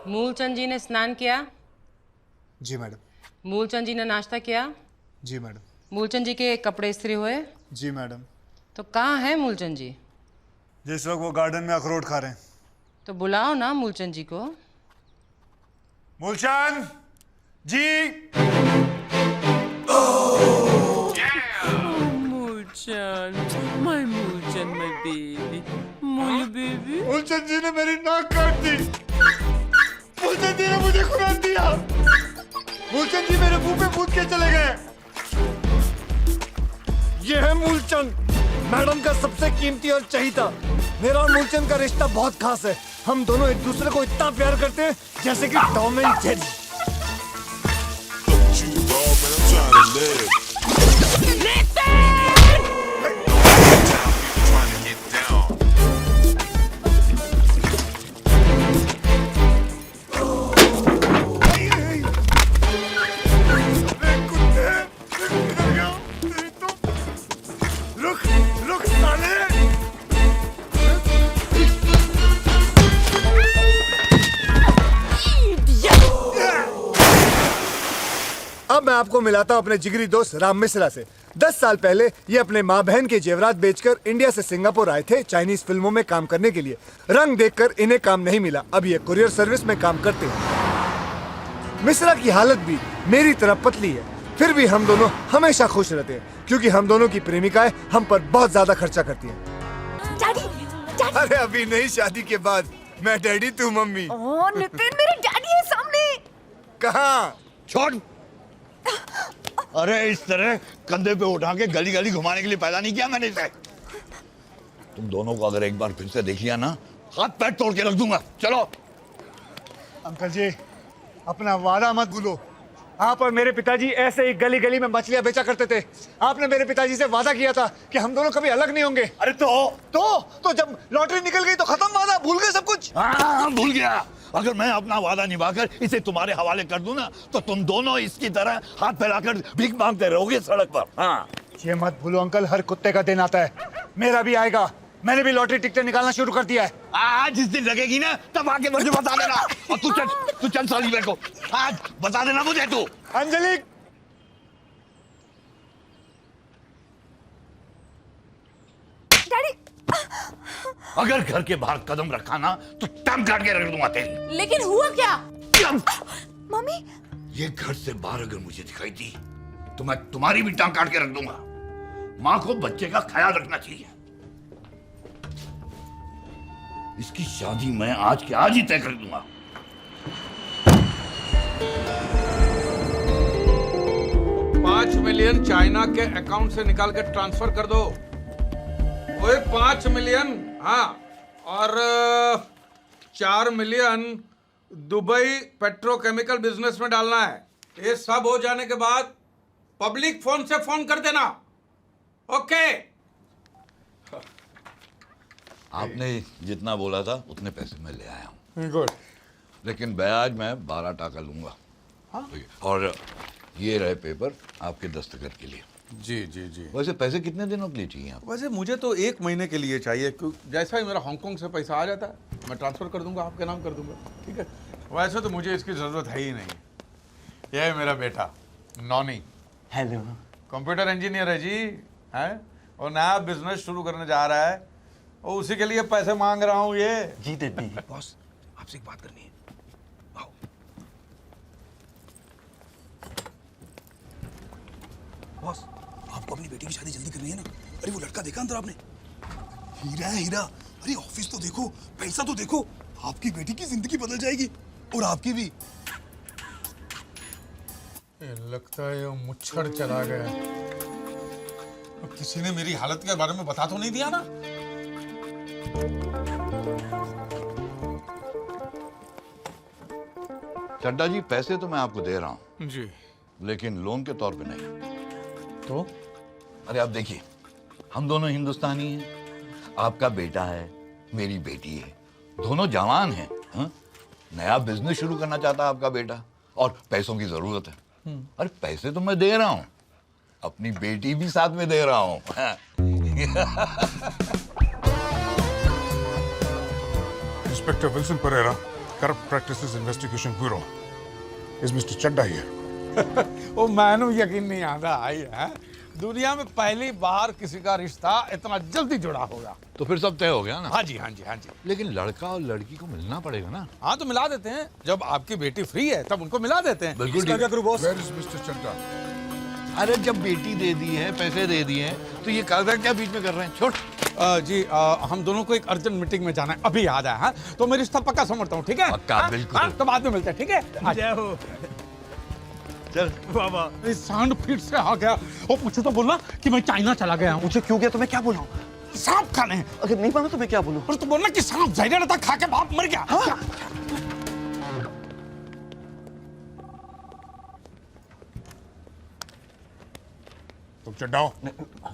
मूलचंद जी ने स्नान किया? जी मैडम। मूलचंद जी ने नाश्ता किया? जी मैडम। मूलचंद जी के कपड़े इस्त्री हुए? जी मैडम। तो कहाँ है मूलचंद जी? जिस वक्त वो गार्डन में अखरोट खा रहे हैं। तो बुलाओ ना मूलचंद जी को। मूलचंद जी। Mulchan, my Mulchan, my baby, my baby. Moolchand जी ने मेरी नाक काट दी। मूलचंद जी ने मुझे खुराक दिया। मूलचंद जी मेरे मुंह पे मूत के चले गए। ये है मूलचंद, मैडम का सबसे कीमती और चहीता। मेरा और मूलचंद का रिश्ता बहुत खास है। हम दोनों एक दूसरे को इतना प्यार करते हैं जैसे कि टॉम एंड जेरी। अब मैं आपको मिलाता हूं अपने जिगरी दोस्त राम मिश्रा से। 10 साल पहले ये अपने माँ बहन के जेवरात बेचकर इंडिया से सिंगापुर आए थे चाइनीज फिल्मों में काम करने के लिए। रंग देखकर इन्हें काम नहीं मिला, अब ये कुरियर सर्विस में काम करते हैं। मिश्रा की हालत भी मेरी तरह पतली है, फिर भी हम दोनों हमेशा खुश रहते हैं क्योंकि हम दोनों की प्रेमिकाएं हम पर बहुत ज्यादा खर्चा करती हैं। डैडी, अरे अभी नहीं, शादी के बाद। मैं डैडी, तू मम्मी। ओह नितिन, मेरे डैडी है सामने। कहाँ? छोड़। अरे इस तरह कंधे पे उठा के गली गली घुमाने के लिए पैदा नहीं किया मैंने इसे। तुम दोनों को अगर एक बार फिर से देख लिया ना, हाथ पैर तोड़ के रख दूंगा। चलो। अंकल जी, अपना वादा मत भूलो। आप और मेरे पिताजी ऐसे ही गली गली में मछलियां बेचा करते थे। आपने मेरे पिताजी से वादा किया था कि हम दोनों कभी अलग नहीं होंगे। अरे तो जब लॉटरी निकल गई तो खत्म वादा, भूल गए सब कुछ। हाँ, भूल गया। अगर मैं अपना वादा निभाकर इसे तुम्हारे हवाले कर दूं ना, तो तुम दोनों इसकी तरह हाथ फैलाकर भीख मांगते रहोगे सड़क पर। हाँ। ये मत भूलो अंकल, हर कुत्ते का दिन आता है। मेरा भी आएगा। मैंने भी लॉटरी टिकटें निकालना शुरू कर दिया है। आज जिस दिन लगेगी ना, तब आके मुझे बता देना। और तू चल साली मेरे को आज बता देना मुझे। तू अंजलि, डैडी, अगर घर के बाहर कदम रखा ना, तो टांग काट के रख दूंगा तेरी। लेकिन हुआ क्या? मम्मी, ये घर से बाहर अगर मुझे दिखाई दी तो मैं तुम्हारी भी टांग काट के रख दूंगा। माँ को बच्चे का ख्याल रखना चाहिए। इसकी शादी मैं आज के आज ही तय कर दूंगा। $5 मिलियन चाइना के अकाउंट से निकाल के ट्रांसफर कर दो। ओए 5 मिलियन, हाँ, और 4 मिलियन दुबई पेट्रोकेमिकल बिजनेस में डालना है। ये सब हो जाने के बाद पब्लिक फोन से फोन कर देना। ओके। आपने जितना बोला था उतने पैसे मैं ले आया हूँ। गुड। लेकिन ब्याज मैं 12 टका लूंगा। हाँ? और ये रहे पेपर आपके दस्तखत के लिए। जी जी जी। वैसे पैसे कितने दिनों के लिए चाहिए आपको? वैसे मुझे तो 1 महीने के लिए चाहिए, क्योंकि जैसा ही मेरा हांगकांग से पैसा आ जाता है मैं ट्रांसफर कर दूंगा, आपके नाम कर दूंगा। ठीक है। वैसे तो मुझे इसकी जरूरत है ही नहीं। यह है मेरा बेटा नॉनी। हेलो। कंप्यूटर इंजीनियर है जी, है, और नया बिजनेस शुरू करने जा रहा है और उसी के लिए पैसे मांग रहा हूँ। ये जी दीदी। बॉस, आपसे एक बात करनी है। आओ। बॉस, आपको अपनी बेटी की शादी जल्दी करनी है ना? अरे वो लड़का देखा अंदर आपने? हीरा है हीरा। अरे ऑफिस तो देखो, पैसा तो देखो। आपकी बेटी की जिंदगी बदल जाएगी और आपकी भी। लगता है वो मुच्छड़ चला गया। किसी ने मेरी हालत के बारे में बता तो नहीं दिया ना? चड्डा जी, पैसे तो मैं आपको दे रहा हूँ जी, लेकिन लोन के तौर पे नहीं। तो अरे आप देखिए, हम दोनों हिंदुस्तानी हैं। आपका बेटा है, मेरी बेटी है, दोनों जवान हैं। हाँ? नया बिजनेस शुरू करना चाहता है आपका बेटा और पैसों की जरूरत है। अरे पैसे तो मैं दे रहा हूँ, अपनी बेटी भी साथ में दे रहा हूँ। Inspector Wilson Pereira, corrupt practices investigation bureau. Is mister Chadda here? वो मैनू यकीन नहीं आता आई है, दुनिया में पहली बार किसी का रिश्ता इतना जल्दी जुड़ा होगा। तो फिर सब तय हो गया ना? हाँ जी, हाँ जी, हाँ जी। लेकिन लड़का और लड़की को मिलना पड़ेगा ना? हाँ तो मिला देते हैं, जब आपकी बेटी फ्री है तब उनको मिला देते हैं। बिल्कुल इसका ठीक। क्या करूं बॉस? वेयर इज मिस्टर चड्डा? अरे जब बेटी दे दी है, पैसे दे दिए हैं, तो ये कागज क्या बीच में कर रहे हैं? छोड़। जी हम दोनों को एक अर्जेंट मीटिंग में जाना है, अभी याद आया। हाँ तो मैं रिश्ता पक्का समझता हूँ, ठीक है? पक्का, बिल्कुल। हाँ, तो बाद में मिलते हैं, ठीक है? जय हो। चल बाबा सांड फीट से आ गया। वो मुझे तो बोलना कि मैं चाइना चला गया हूँ। मुझे क्यों गया तो मैं क्या बोलूं? सांप खाने हैं। अगर नहीं माना तो मैं क्या बोलूं? और तो बोलना कि सांप जहरीला था, खा के बाप मर गया। हाँ? तुम चड्डा हो?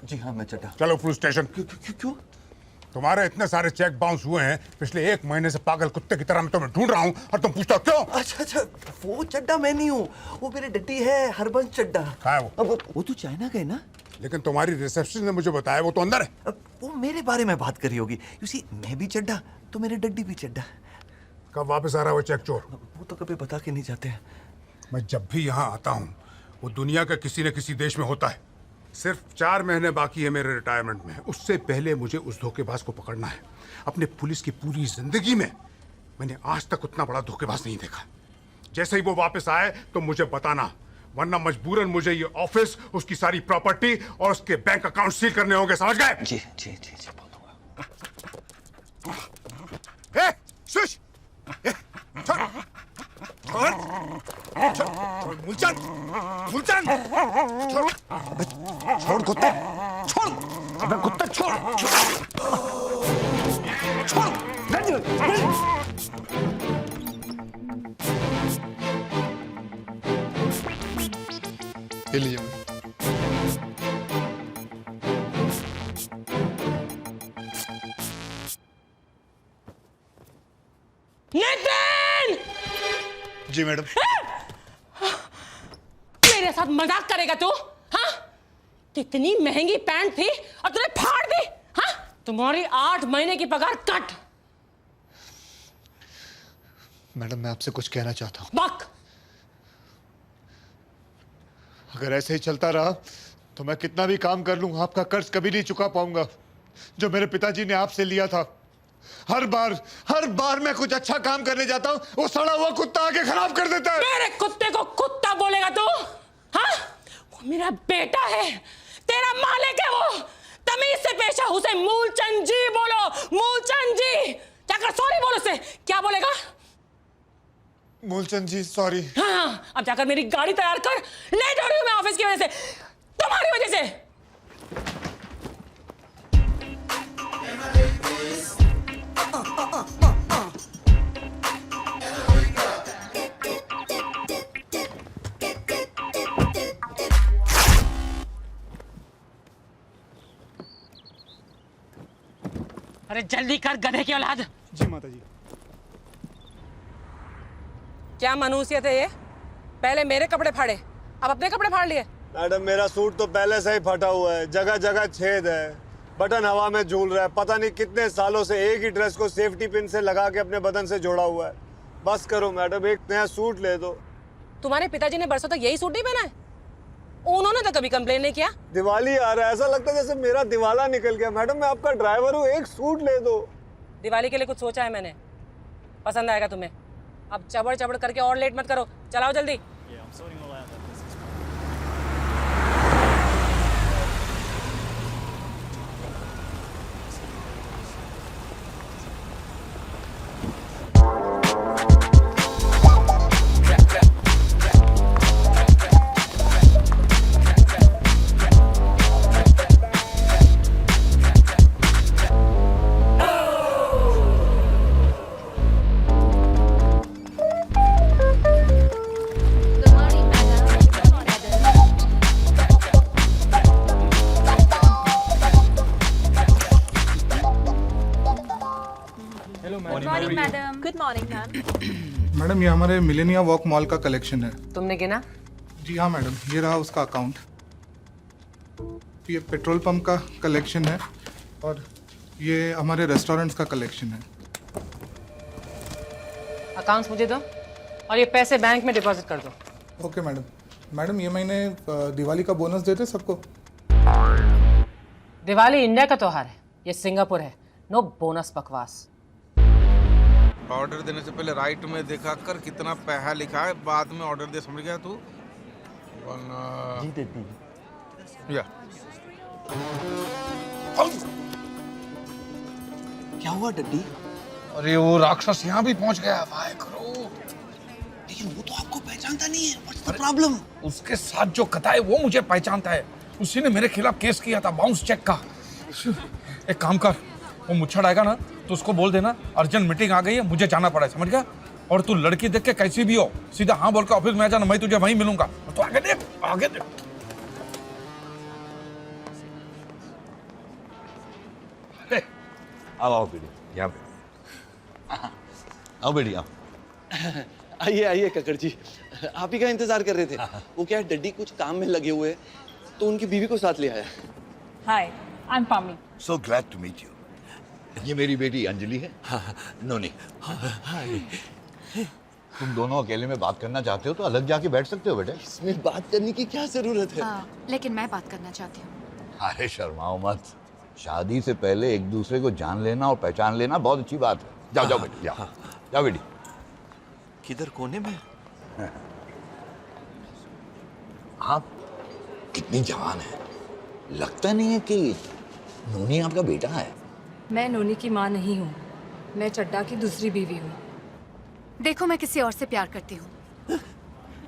जी हाँ मैं चड्डा। चलो पुलिस स्टेशन। क्यों? तुम्हारे इतने सारे चेक बाउंस हुए हैं पिछले 1 महीने से, पागल कुत्ते की तरह मैं तुम्हें ढूंढ रहा हूँ और तुम पूछते हो क्यों? अच्छा, वो चड्डा मैं नहीं हूँ, वो मेरे डड्डी है, हरबंस चड्डा। कहाँ है वो? अब वो तो चाइना गए ना। लेकिन तुम्हारी रिसेप्शन ने मुझे बताया वो तो अंदर है। अब वो मेरे बारे में बात करी होगी। यू सी मैं भी चड्डा तो मेरे डड्डी भी चड्डा। कब वापस आ रहा है वो चेक चोर? वो तो कभी बता के नहीं जाते। मैं जब भी यहाँ आता हूँ वो दुनिया के किसी न किसी देश में होता है। सिर्फ 4 महीने बाकी है मेरे रिटायरमेंट में, उससे पहले मुझे उस धोखेबाज को पकड़ना है। अपने पुलिस की पूरी जिंदगी में मैंने आज तक उतना बड़ा धोखेबाज नहीं देखा। जैसे ही वो वापस आए तो मुझे बताना, वरना मजबूरन मुझे ये ऑफिस, उसकी सारी प्रॉपर्टी और उसके बैंक अकाउंट सील करने होंगे, समझ गए? जी बोल दूंगा। ए, शुश! ए, छोड़! मूलचंद! छोड़ कुत्ते! छोड़! अबे कुत्ते छोड़! ये लीजिए। नितिन! जी मैडम। मेरे साथ मजाक करेगा तू? हाँ? कितनी महंगी पैंट थी और तूने फाड़ दी? हाँ? तुम्हारी 8 महीने की पगार कट। मैडम मैं आपसे कुछ कहना चाहता हूँ। बक। अगर ऐसे ही चलता रहा तो मैं कितना भी काम कर लूं, आपका कर्ज कभी नहीं चुका पाऊंगा जो मेरे पिताजी ने आपसे लिया था। हर बार मैं कुछ अच्छा काम करने जाता हूँ, वो सड़ा हुआ कुत्ता आके खराब कर देता है। मेरे कुत्ते को कुत्ता बोलेगा तू? हाँ? वो मेरा बेटा है, तेरा मालिक है वो। तमीज से पेश आ उसे मूलचंद जी बोलो, मूलचंद जी। जाकर सॉरी बोलो उसे। क्या बोलेगा? मूलचंद जी सॉरी। हाँ, अब जाकर मेरी गाड़ी तैयार कर। लेट हो रही हूँ मैं ऑफिस की वजह से, तुम्हारी वजह से। अरे जल्दी कर गधे की औलाद। जी माता जी। क्या मनुष्यत है ये? पहले मेरे कपड़े फाड़े, अब अपने कपड़े फाड़ लिए। मैडम मेरा सूट तो पहले से ही फटा हुआ है, जगह जगह छेद है, बटन हवा में झूल रहा है। पता नहीं कितने सालों से एक ही ड्रेस को सेफ्टी पिन से लगा के अपने बदन से जोड़ा हुआ है। बस करो मैडम, एक नया सूट ले दो। तुम्हारे पिताजी ने बरसों तक यही सूट नहीं पहना है? उन्होंने तो कभी कंप्लेन नहीं किया। दिवाली आ रहा है, ऐसा लगता है जैसे मेरा दिवाला निकल गया। मैडम मैं आपका ड्राइवर हूँ, एक सूट ले दो। दिवाली के लिए कुछ सोचा है मैंने, पसंद आएगा तुम्हें। अब चबड़ चबड़ करके और लेट मत करो, चलाओ जल्दी। Morning madam. Good morning ma'am. Madam ये हमारे मिलेनिया वॉक मॉल का कलेक्शन है। तुमने गिना? जी हाँ मैडम, ये रहा उसका अकाउंट। ये पेट्रोल पंप का कलेक्शन है और ये हमारे रेस्टोरेंट्स का कलेक्शन है। अकाउंट्स मुझे दो और ये पैसे बैंक में डिपॉजिट कर दो। Okay madam. मैडम ये महीने दिवाली का बोनस देते सबको? दिवाली इंडिया का त्योहार है, ये सिंगापुर है। नो बोनस बकवास। ऑर्डर देने से पहले राइट में देखा कर कितना पैसा लिखा है, बाद में ऑर्डर दे। समझ गया तू? या क्या हुआ डड्डी? अरे वो राक्षस यहाँ भी पहुंच गया। वाह करो। लेकिन वो तो आपको पहचानता नहीं है। What's the problem? उसके साथ जो कथा है वो मुझे पहचानता है। उसी ने मेरे खिलाफ केस किया था बाउंस चेक का। एक काम कर, वो मुच्छड़ आएगा ना तो उसको बोल देना अर्जेंट मीटिंग आ गई है, मुझे जाना पड़ा है। समझ गया? और तू लड़की देख के कैसी भी हो सीधा हाँ बोल के ऑफिस में आ जाना, मैं तुझे वहीं मिलूंगा। तो आगे देख, आगे देख। आओ बेटी, यहाँ पे आओ बेटी आओ। आइए आइए कक्कड़ जी, आप ही का इंतजार कर रहे थे। वो क्या है, डड्डी कुछ काम में लगे हुए हैं तो उनकी बीवी को साथ ले आया। Hi, I'm Pami. So glad to meet you. ये मेरी बेटी अंजलि है। नोनी। तुम दोनों अकेले में बात करना चाहते हो तो अलग जाके बैठ सकते हो बेटे। इसमें बात करने की क्या जरूरत है? लेकिन मैं बात करना चाहती हूँ। अरे शर्माओ मत, शादी से पहले एक दूसरे को जान लेना और पहचान लेना बहुत अच्छी बात है। जाओ जाओ बेटी, जाओ जाओ बेटी। किधर कोने में? आप कितनी जवान है, लगता नहीं है कि नोनी आपका बेटा है। मैं नोनी की माँ नहीं हूँ, मैं चड्डा की दूसरी बीवी हूँ। देखो मैं किसी और से प्यार करती हूँ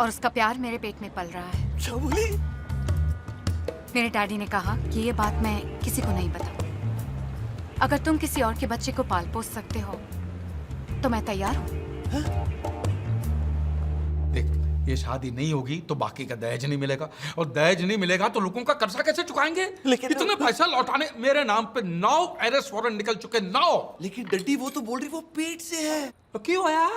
और उसका प्यार मेरे पेट में पल रहा है। क्या बोली? मेरे डैडी ने कहा कि ये बात मैं किसी को नहीं बताऊँ। अगर तुम किसी और के बच्चे को पाल पोस सकते हो तो मैं तैयार हूँ। देख, ये शादी नहीं होगी तो बाकी का दहेज नहीं मिलेगा, और दहेज नहीं मिलेगा तो लोगों का कर्जा कैसे चुकाएंगे? लेकिन इतने पैसा लौटाने मेरे नाम पे 9 अरेस्ट वारंट निकल चुके। 9। लेकिन डड्डी वो तो बोल रही वो पेट से है। तो क्यों आया?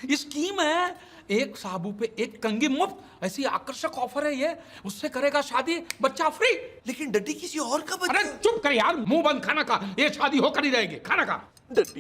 ये स्कीम है, एक साबू पे एक कंगी मुफ्त। ऐसी आकर्षक ऑफर है ये। उससे करेगा शादी, बच्चा फ्री। लेकिन डड्डी किसी और का बच्चा। अरे चुप कर यार, मुंह बंद। खाना खा, ये शादी होकर ही रहेगी। खाना खा। डड्डी